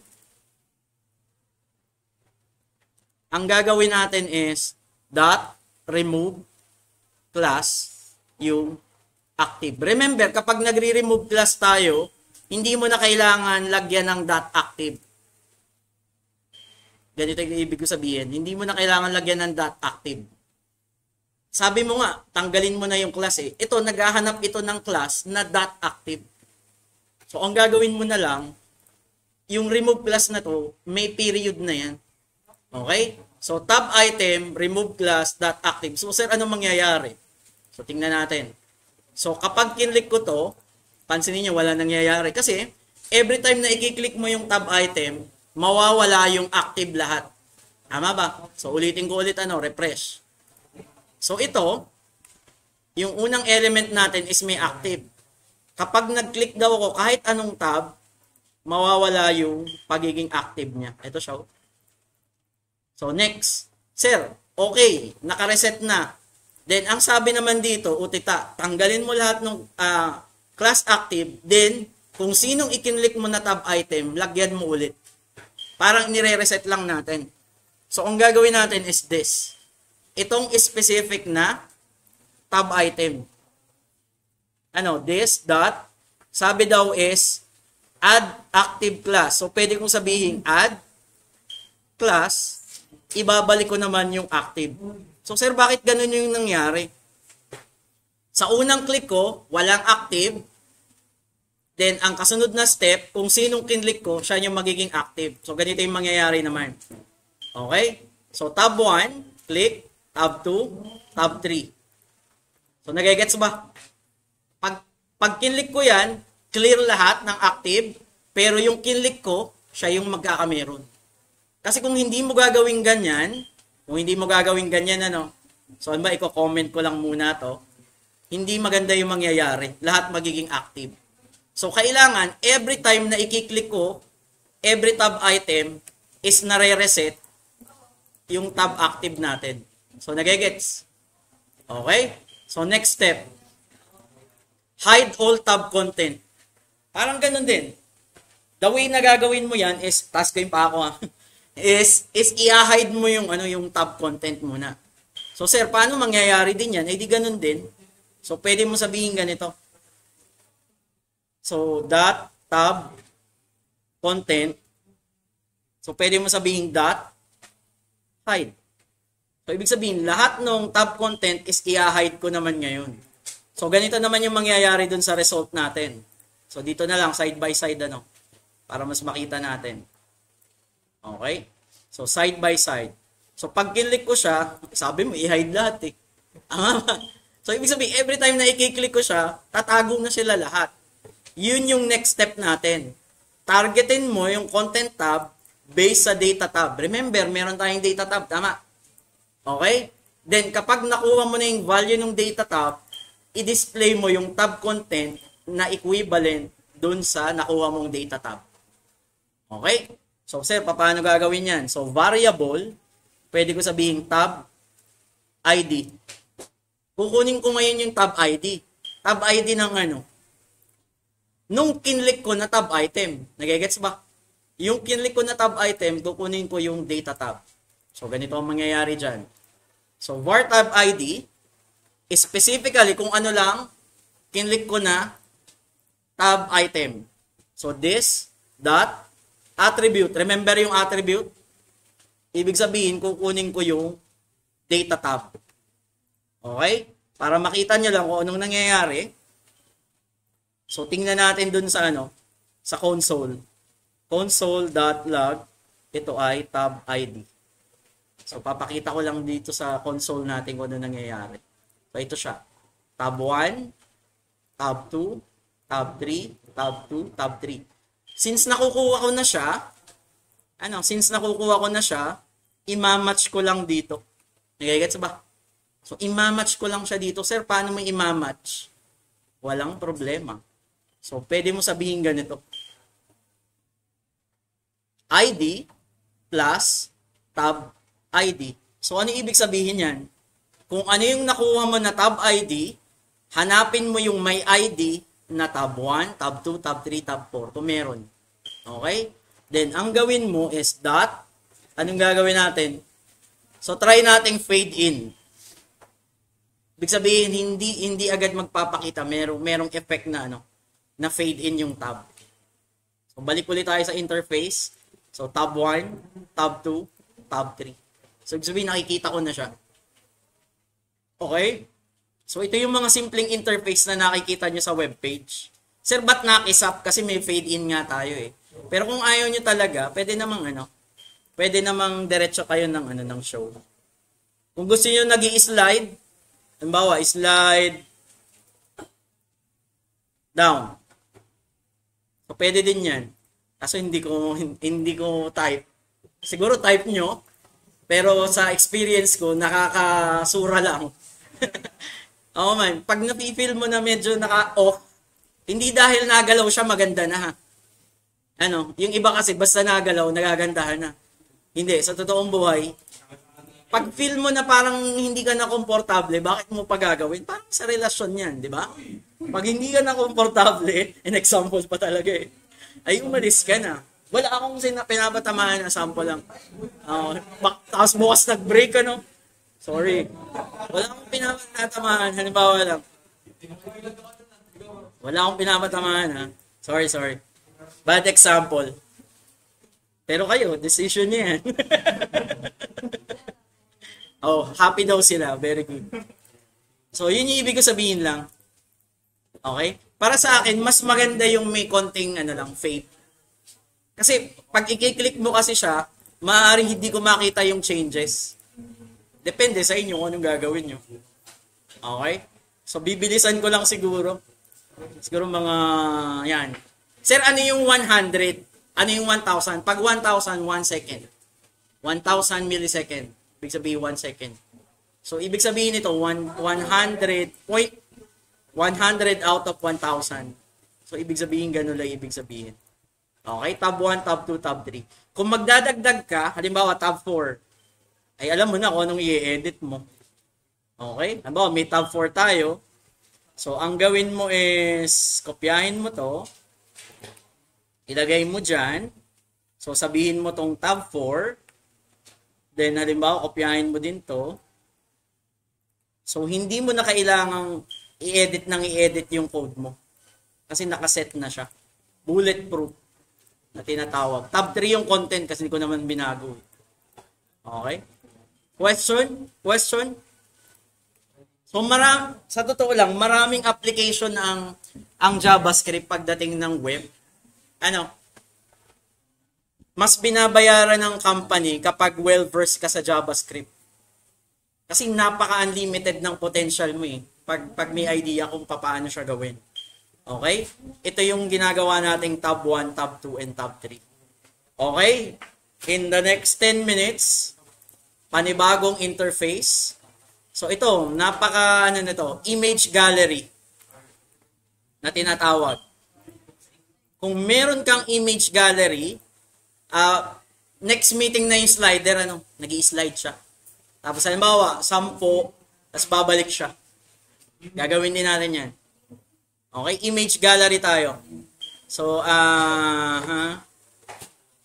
ang gagawin natin is remove class yung active. Remember, kapag nagre-remove class tayo, hindi mo na kailangan lagyan ng .active. Ganito yung ibig ko sabihin. Hindi mo na kailangan lagyan ng .active. Sabi mo nga, tanggalin mo na yung class eh. Ito, naghahanap ito ng class na .active. So, ang gagawin mo na lang, yung remove class na to, may period na yan. Okay? So, tab item, remove class, .active. So, sir, ano mangyayari? So, tingnan natin. So, kapag kinlik ko to, pansinin niyo, wala nangyayari. Kasi, every time na i-click mo yung tab item, mawawala yung active lahat. Tama ba? So, ulitin ko ulit, refresh. So, ito, yung unang element natin is may active. Kapag nag-click daw ako, kahit anong tab, mawawala yung pagiging active niya. Ito siya. So, next. Sir, okay, naka-reset na. Then, ang sabi naman dito, utita, tanggalin mo lahat ng class active. Then, kung sinong ikinlik mo na tab item, lagyan mo ulit. Parang nire-reset lang natin. So, ang gagawin natin is this. Itong specific na tab item. This dot, sabi daw is add active class. So, pwede kong sabihin add class, ibabalik ko naman yung active. So, sir, bakit ganun yung nangyari? Sa unang click ko, walang active. Then, ang kasunod na step, kung sinong kinlik ko, siya yung magiging active. So, ganito yung mangyayari naman. Okay? So, tab 1, click. Tab 2, tab 3. So, nagigets ba? Pag kinlik ko yan, clear lahat ng active, pero yung kinlik ko, siya yung magkakameron. Kasi kung hindi mo gagawin ganyan, so ano ba, i-comment ko lang muna to, hindi maganda yung mangyayari. Lahat magiging active. So, kailangan, every time na i-click ko, every tab item is nare-reset yung tab active natin. So, nagigets? Okay? So, next step. Hide all tab content. Parang ganun din. The way na gagawin mo yan is, task ko yung pa ako is i-hide mo yung, yung tab content muna. So, sir, paano mangyayari din yan? Eh, di ganun din. So, pwede mo sabihin ganito. So, dot tab content. So, pwede mo sabihin dot hide. So, ibig sabihin, lahat ng tab content is i-hide ko naman ngayon. So, ganito naman yung mangyayari dun sa result natin. So, dito na lang, side by side, para mas makita natin. Okay? So, side by side. So, pag kinlik ko siya, sabi mo, i-hide lahat eh. So, ibig sabihin, every time na i-click ko siya, tatago na sila lahat. Yun yung next step natin. Targetin mo yung content tab based sa data tab. Remember, meron tayong data tab. Tama? Okay? Then, kapag nakuha mo na yung value ng data tab, i-display mo yung tab content na equivalent dun sa nakuha mong data tab. Okay? So, sir, paano gagawin yan? So, variable, pwede ko sabihin tab ID. Kukunin ko ngayon yung tab ID. Tab ID ng nung kinlik ko na tab item. Nagigets ba? Yung kinlik ko na tab item, kukunin ko yung data tab. So, ganito ang mangyayari dyan. So, var tab ID, specifically kung ano lang, kinlik ko na tab item. So, this dot attribute. Remember yung attribute? Ibig sabihin, kukunin ko yung data tab. Okay? Para makita nyo lang kung anong nangyayari. So, tingnan natin dun sa sa console. Console.log. Ito ay tab ID. So, papakita ko lang dito sa console natin kung ano nangyayari. So, ito siya. Tab 1, tab 2, tab 3, tab 2, tab 3. Since nakukuha ko na siya, imamatch ko lang dito. Nagigets ba? So, imamatch ko lang siya dito. Sir, paano mo imamatch? Walang problema. So, pwede mo sabihin ganito. ID plus tab ID. So, ano ibig sabihin yan? Kung ano yung nakuha mo na tab ID, hanapin mo yung may ID na tab 1, tab 2, tab 3, tab 4. Kung meron. Okay? Then, ang gawin mo is dot. Anong gagawin natin? So, try nating fade in. Ibig sabihin, hindi agad magpapakita. Merong effect na fade in yung tab. So, balik ulit tayo sa interface. So, tab 1, tab 2, tab 3. So, ibig sabihin, nakikita ko na siya. Okay? So, ito yung mga simpleng interface na nakikita nyo sa webpage. Sir, ba't nakisap? Kasi may fade in nga tayo eh. Pero kung ayaw nyo talaga, pwede namang diretso kayo ng show. Kung gusto nyo nag-i-slide, halimbawa, slide down. So, pwede din yan. Kaso hindi ko type. Siguro type nyo, pero sa experience ko, nakakasura lang. Oo man, pag napifeel mo na medyo naka-off, hindi dahil nagalaw siya, maganda na ha. Yung iba kasi basta nagalaw, nagagandahan na. Hindi, sa totoong buhay, pag feel mo na parang hindi ka na komportable, bakit mo pa gagawin? Parang sa relasyon yan, di ba? Pag hindi ka na komportable, an example pa talaga eh, ay umalis ka na. Wala akong pinapatamaan na sample lang. Tapos bukas nag-break Sorry. Wala akong pinapatamaan. Halimbawa lang. Wala akong pinapatamaan ha. Sorry. Bad example. Pero kayo, decision niya yan. Happy daw sila. Very good. So, yun yung ibig ko sabihin lang. Okay? Para sa akin, mas maganda yung may konting faith. Kasi pag i-click mo kasi siya, maaaring hindi ko makita yung changes. Depende sa inyo kung anong gagawin nyo. Okay? So, bibilisan ko lang siguro. Siguro mga, yan. Sir, ano yung 100? Ano yung 1,000? Pag 1,000, 1 second. 1,000 millisecond. Ibig sabihin, 1 second. So, ibig sabihin nito, 100 out of 1,000. So, ibig sabihin, ganun lang ibig sabihin. Okay? Tab 1, tab 2, tab 3. Kung magdadagdag ka, halimbawa, tab 4, ay alam mo na kung anong i-edit mo. Okay? Halimbawa, may tab 4 tayo. So, ang gawin mo is, kopyahin mo to. Ilagay mo dyan. So, sabihin mo tong tab 4. Then, halimbawa, kopyahin mo din to. So, hindi mo na kailangang i-edit yung code mo. Kasi nakaset na siya. Bulletproof na tinatawag. Tab 3 yung content kasi hindi ko naman binago. Okay? Question? So, sa totoo lang, maraming application ang JavaScript pagdating ng web. Mas binabayaran ng company kapag well-versed ka sa JavaScript. Kasi napaka-unlimited ng potential mo eh. Pag may idea kung paano siya gawin. Okay? Ito yung ginagawa nating tab 1, tab 2, and tab 3. Okay? In the next 10 minutes, panibagong interface. So ito, image gallery na tinatawag. Kung meron kang image gallery, next meeting na yung slider, nag-i-slide siya. Tapos halimbawa, 10, tapos babalik siya. Gagawin din natin yan. Okay, image gallery tayo. So,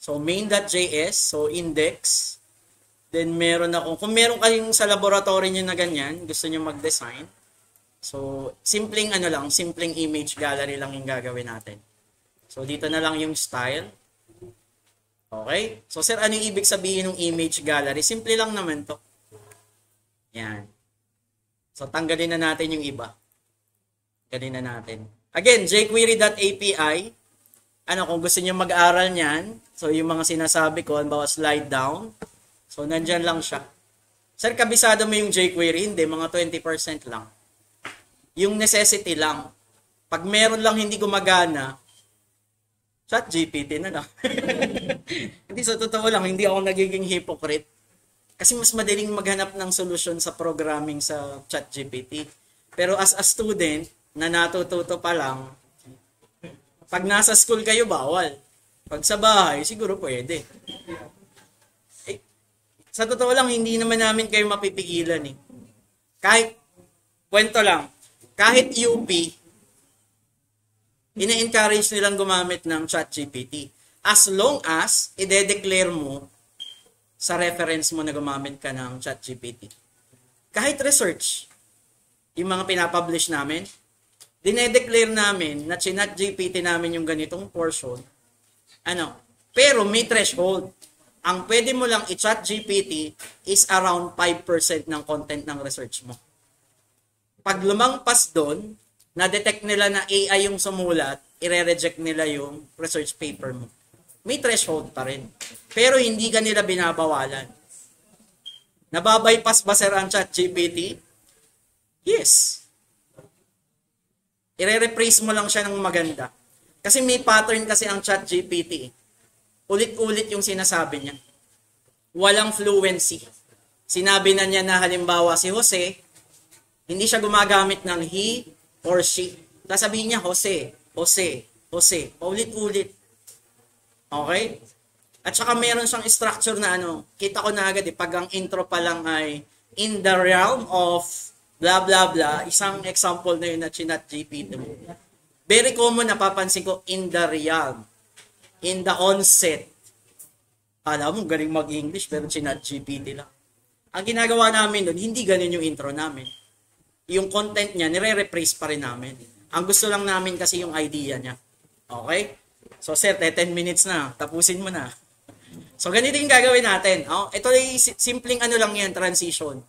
so main.js, so index. Then meron kung meron kayong sa laboratory niyo na ganyan, gusto niyo mag-design. So, simpleng image gallery lang yung gagawin natin. So, dito na lang yung style. Okay? So, sir, ano yung ibig sabihin ng image gallery? Simple lang naman to. Yan. So, tanggalin na natin yung iba. Tanggalin na natin. Again, jQuery.api. Kung gusto niyo mag-aral niyan, so yung mga sinasabi ko, halimbawa slide down. So, nandyan lang siya. Sir, kabisado mo yung jQuery? Hindi, mga 20% lang. Yung necessity lang. Pag meron lang hindi gumagana, ChatGPT na lang. Hindi, sa totoo lang, hindi ako nagiging hypocrite. Kasi mas madaling maghanap ng solusyon sa programming sa ChatGPT. Pero as a student, na natututo pa lang, pag nasa school kayo, bawal. Pag sa bahay, siguro pwede. Sa totoo lang, hindi naman namin kayo mapipigilan eh. Kwento lang, kahit UP, ina-encourage nilang gumamit ng ChatGPT. As long as, ide-declare mo sa reference mo na gumamit ka ng ChatGPT. Kahit research, yung mga pinapublish namin, dinedeclare namin na ChatGPT namin yung ganitong portion. Pero may threshold. Ang pwede mo lang i-ChatGPT is around 5% ng content ng research mo. Pag lumangpas doon, na-detect nila na AI yung sumulat, ire-reject nila yung research paper mo. May threshold pa rin. Pero hindi ka nila binabawalan. Nababypass ba sir ang ChatGPT? Yes. I-rephrase mo lang siya ng maganda. Kasi may pattern kasi ang ChatGPT. Ulit-ulit yung sinasabi niya. Walang fluency. Sinabi na niya na halimbawa si Jose, hindi siya gumagamit ng he or she. Sasabihin niya Jose, Jose, Jose. Paulit-ulit. Okay? At saka meron siyang structure na kita ko na agad pag ang intro pa lang ay in the realm of blah blah blah, isang example na yun na ChatGPT mo. Very common napapansin ko in the realm, in the onset. Alam mo, galing mag-English pero ChatGPT lang. Ang ginagawa namin doon, hindi ganun yung intro namin. Yung content niya, nire-rephrase pa rin namin. Ang gusto lang namin kasi yung idea niya. Okay? So, sir, 10 minutes na. Tapusin mo na. So, ganito yung gagawin natin. Ito ay simpleng lang yan, transition.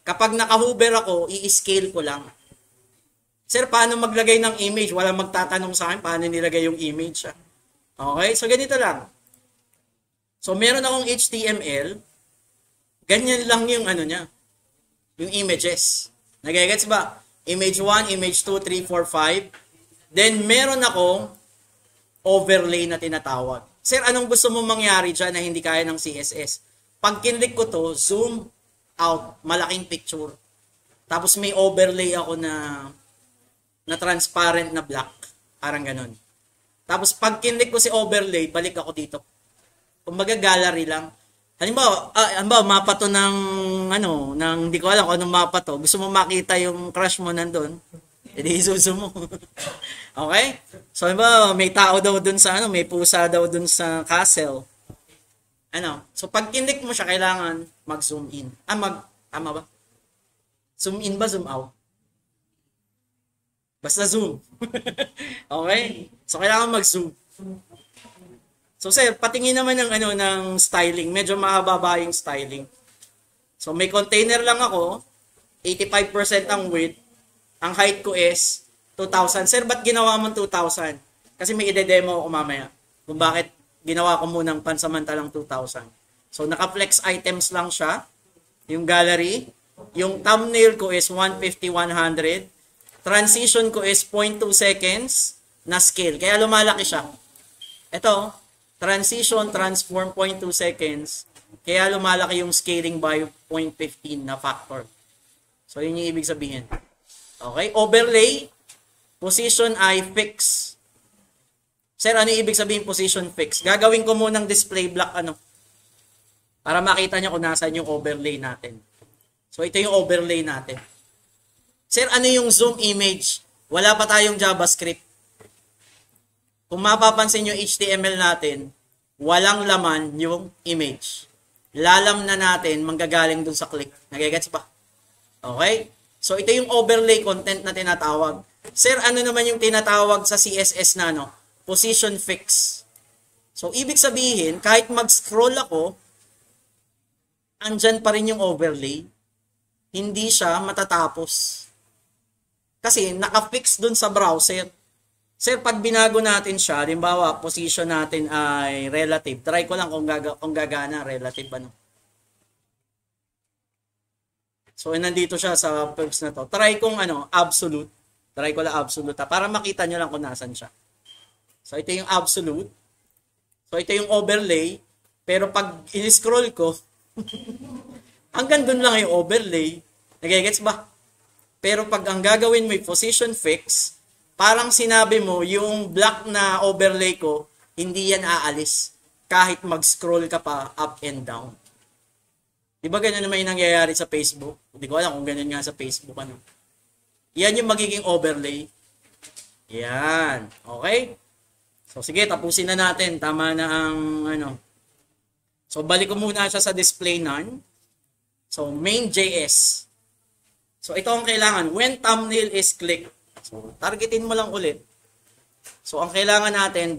Kapag naka-hover ako, i-scale ko lang. Sir, paano maglagay ng image? Walang magtatanong sa akin paano nilagay yung image. Okay? So, ganito lang. So, meron akong HTML. Ganyan lang yung ano niya. Yung images. Nagigets ba? Image 1, image 2, 3, 4, 5. Then, meron akong overlay na tinatawag. Sir, anong gusto mo mangyari dyan na hindi kaya ng CSS? Pag kinlik ko to, zoom out, malaking picture. Tapos may overlay ako na transparent na black. Parang ganun. Tapos pag kinlik ko si overlay, balik ako dito. Kumbaga gallery lang. Halimbawa, mapa to ng hindi ko alam kung anong mapa to. Gusto mo makita yung crush mo nandun. Hindi isuzo mo. Okay? So, halimbawa, may tao daw dun sa may pusa daw dun sa castle. So pag kinlik mo siya, kailangan mag-zoom in. Tama ba? Zoom in ba, zoom out? Basta zoom. Okay? So, kailangan mag-zoom. So, sir, patingin naman ng styling. Medyo mahaba yung styling. So, may container lang ako. 85% ang width. Ang height ko is 2,000. Sir, ba't ginawa mo 2,000? Kasi may ide-demo ako mamaya. Kung bakit ginawa ko munang pansamantalang 2,000. So, naka-flex items lang siya. Yung gallery. Yung thumbnail ko is 150-100. Transition ko is 0.2 seconds na scale. Kaya lumalaki siya. Ito, transition, transform, 0.2 seconds. Kaya lumalaki yung scaling by 0.15 na factor. So, yun yung ibig sabihin. Okay? Overlay, position ay fix. Sir, ano yung ibig sabihin position fix? Gagawin ko munang display block para makita nyo kung nasan yung overlay natin. So, ito yung overlay natin. Sir, ano yung zoom image? Wala pa tayong JavaScript. Kung mapapansin yung HTML natin, walang laman yung image. Lalam na natin, manggagaling dun sa click. Nagigets ba? Okay? So, ito yung overlay content na tinatawag. Sir, ano naman yung tinatawag sa CSS na position fix. So, ibig sabihin, kahit mag-scroll ako, andyan pa rin yung overlay. Hindi siya matatapos. Kasi naka-fix dun sa browser. Sir, pag binago natin siya, halimbawa, position natin ay relative. Try ko lang kung gagana, relative So, nandito siya sa perks na to. Try kong absolute. Try ko lang absolute para makita nyo lang kung nasan siya. So, ito yung absolute. So, ito yung overlay. Pero pag in-scroll ko, hanggang dun lang yung overlay. Nagigets ba? Pero pag ang gagawin mo yung position fix, parang sinabi mo, yung black na overlay ko, hindi yan aalis. Kahit mag-scroll ka pa up and down. Di ba ganyan naman yung nangyayari sa Facebook? Hindi ko alam kung ganyan nga sa Facebook. Yan yung magiging overlay. Yan. Okay? So, sige, tapusin na natin. Tama na ang So, balik ko muna siya sa display none. So, main.js. So, ito ang kailangan. When thumbnail is clicked. So, targetin mo lang ulit. So, ang kailangan natin,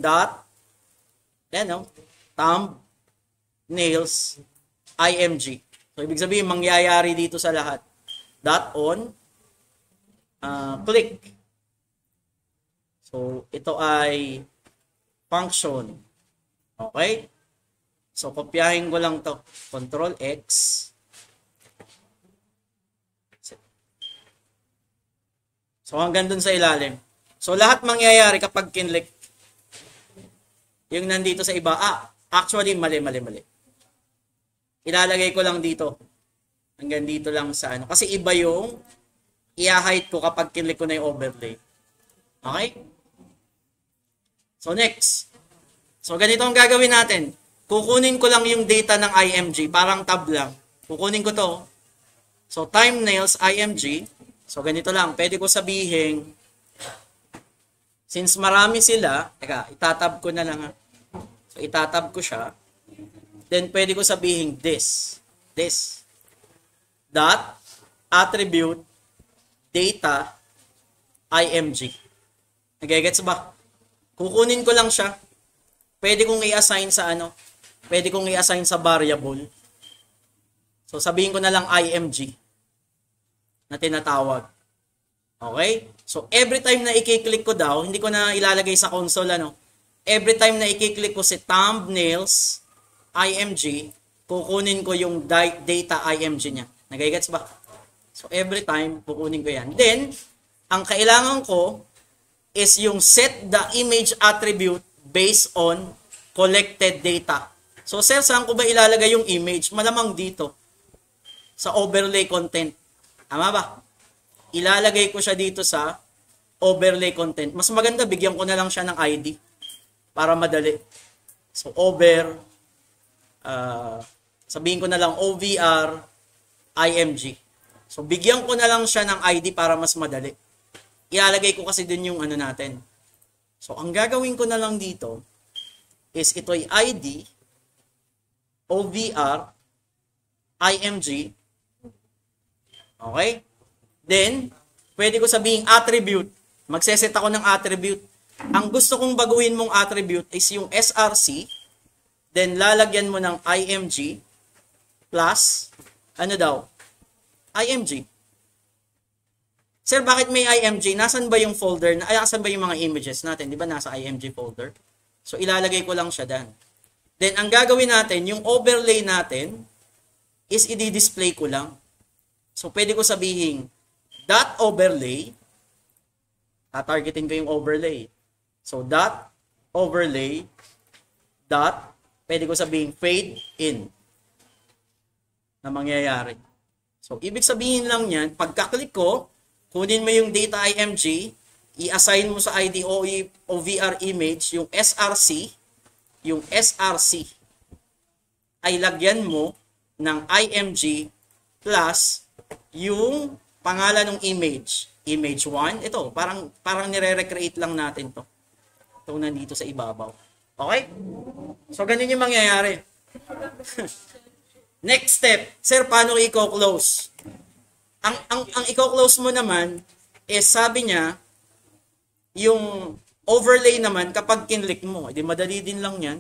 thumbnails, img. So, ibig sabihin, mangyayari dito sa lahat. .on, click. So, ito ay function. Okay? So, kopyahin ko lang to. Control X. So, hanggang dun sa ilalim. So, lahat mangyayari kapag kinlik. Yung nandito sa iba. Actually, mali. Ilalagay ko lang dito. Hanggang dito lang sa Kasi iba yung i-hide ko kapag kinlik ko na yung overlay. Okay? So, next. So, ganito ang gagawin natin. Kukunin ko lang yung data ng img. Parang tab lang. Kukunin ko to. So, thumbnails, img. So, ganito lang. Pwede ko sabihin, since marami sila, itatab ko na lang. So, itatab ko siya. Then, pwede ko sabihin this. Dot, attribute, data, img. Nagigets ba? Kukunin ko lang siya. Pwede kong i-assign sa Pwede kong i-assign sa variable. So, sabihin ko na lang img na tinatawag. Okay? So, every time na i-click ko daw, hindi ko na ilalagay sa console, ano? Every time na i-click ko si thumbnails, IMG, kukunin ko yung data IMG niya. Nagigets ba? So, every time, kukunin ko yan. Then, ang kailangan ko is yung set the image attribute based on collected data. So, sir, saan ko ba ilalagay yung image? Malamang dito. Sa overlay content. Tama ba? Ilalagay ko siya dito sa overlay content. Mas maganda, bigyan ko na lang siya ng ID para madali. So, sabihin ko na lang OVR IMG. So, bigyan ko na lang siya ng ID para mas madali. Ilalagay ko kasi din yung ano natin. So, ang gagawin ko na lang dito is ito'y ID, OVR, IMG. Okay? Then, pwede ko sabihin attribute. Magseset ako ng attribute. Ang gusto kong baguhin mong attribute is yung SRC. Then, lalagyan mo ng IMG plus, ano daw? IMG. Sir, bakit may IMG? Nasaan ba yung folder? Nasaan ba yung mga images natin? Di ba nasa IMG folder? So, ilalagay ko lang siya dyan. Then, ang gagawin natin, yung overlay natin is i-display ko lang. So, pwede ko sabihin, dot overlay, tatargetin ko yung overlay. So, dot overlay, dot, pwede ko sabihin fade in na mangyayari. So, ibig sabihin lang yan, pagka-click ko, kunin mo yung data IMG, i-assign mo sa ID OVR image, yung SRC ay lagyan mo ng IMG plus yung pangalan ng image. Image 1. Ito, parang nire-recreate lang natin to. Ito nandito sa ibabaw. Okay? So, ganun yung mangyayari. Next step. Sir, paano i-close? Ang i-close mo naman is sabi niya, yung overlay naman kapag kinlik mo, edi madali din lang yan.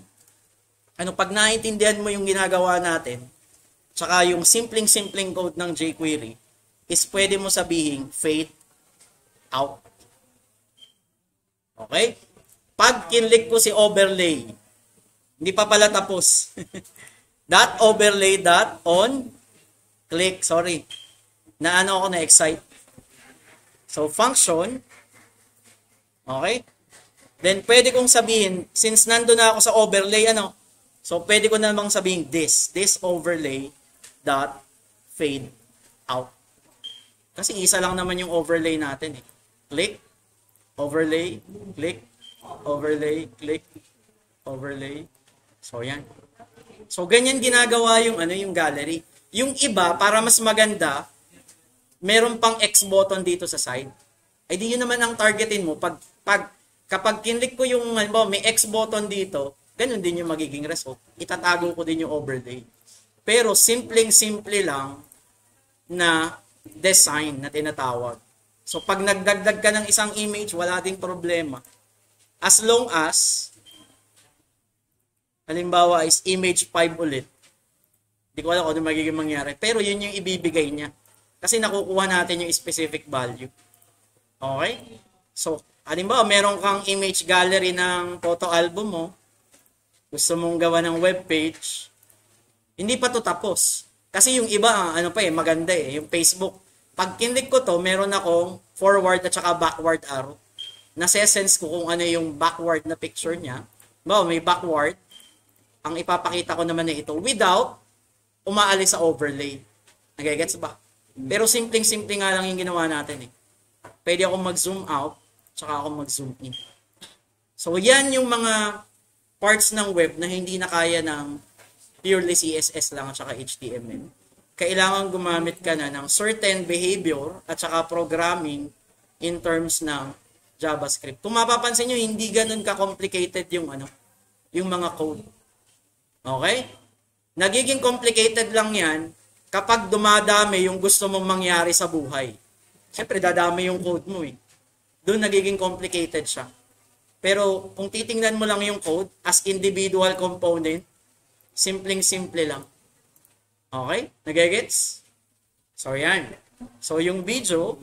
Pag naintindihan mo yung ginagawa natin, tsaka yung simpleng code ng jQuery, is pwede mo sabihin fade out. Okay? Pag kinlik ko si overlay, hindi pa pala tapos. Dot overlay dot on click, sorry. Ako na-excite. So, function. Okay? Then, pwede kong sabihin, since nando na ako sa overlay, so, pwede ko namang sabihin this overlay dot fade out. Kasi isa lang naman yung overlay natin eh. Click, overlay, click, overlay, click, overlay. So, yan. So, ganyan ginagawa yung yung gallery. Yung iba, para mas maganda, meron pang X button dito sa side. Ay di yun naman ang targetin mo. Kapag kinlik ko yung, may X button dito, ganun din yung magiging result. Itatago ko din yung overlay. Pero simple lang na design na tinatawag. So, pag nagdagdag ka ng isang image, wala ding problema. As long as, halimbawa is image 5 ulit. Hindi ko alam kung ano magiging mangyari. Pero yun yung ibibigay niya. Kasi nakukuha natin yung specific value. Okay? So, halimbawa, meron kang image gallery ng photo album mo. Gusto mong gawa ng web page. Hindi pa to tapos. Kasi yung iba, maganda eh. Yung Facebook. Pag kinlik ko to, meron akong forward at saka backward arrow. Nase-sense ko kung ano yung backward na picture niya. May backward. Ang ipapakita ko naman na ito without umaalis sa overlay. Nagigets ba? Pero simple nga lang yung ginawa natin eh. Pwede akong mag-zoom out, tsaka akong mag-zoom in. So, yan yung mga parts ng web na hindi na kaya ng purely CSS lang at saka HTML. Kailangan gumamit ka na ng certain behavior at saka programming in terms ng JavaScript. Kung mapapansin nyo, hindi ganun ka-complicated yung mga code. Okay? Nagiging complicated lang yan kapag dumadami yung gusto mong mangyari sa buhay. Siyempre, dadami yung code mo eh. Doon nagiging complicated siya. Pero kung titingnan mo lang yung code as individual component, simpleng-simple lang. Okay? Nagigets? So, yan. So, yung video,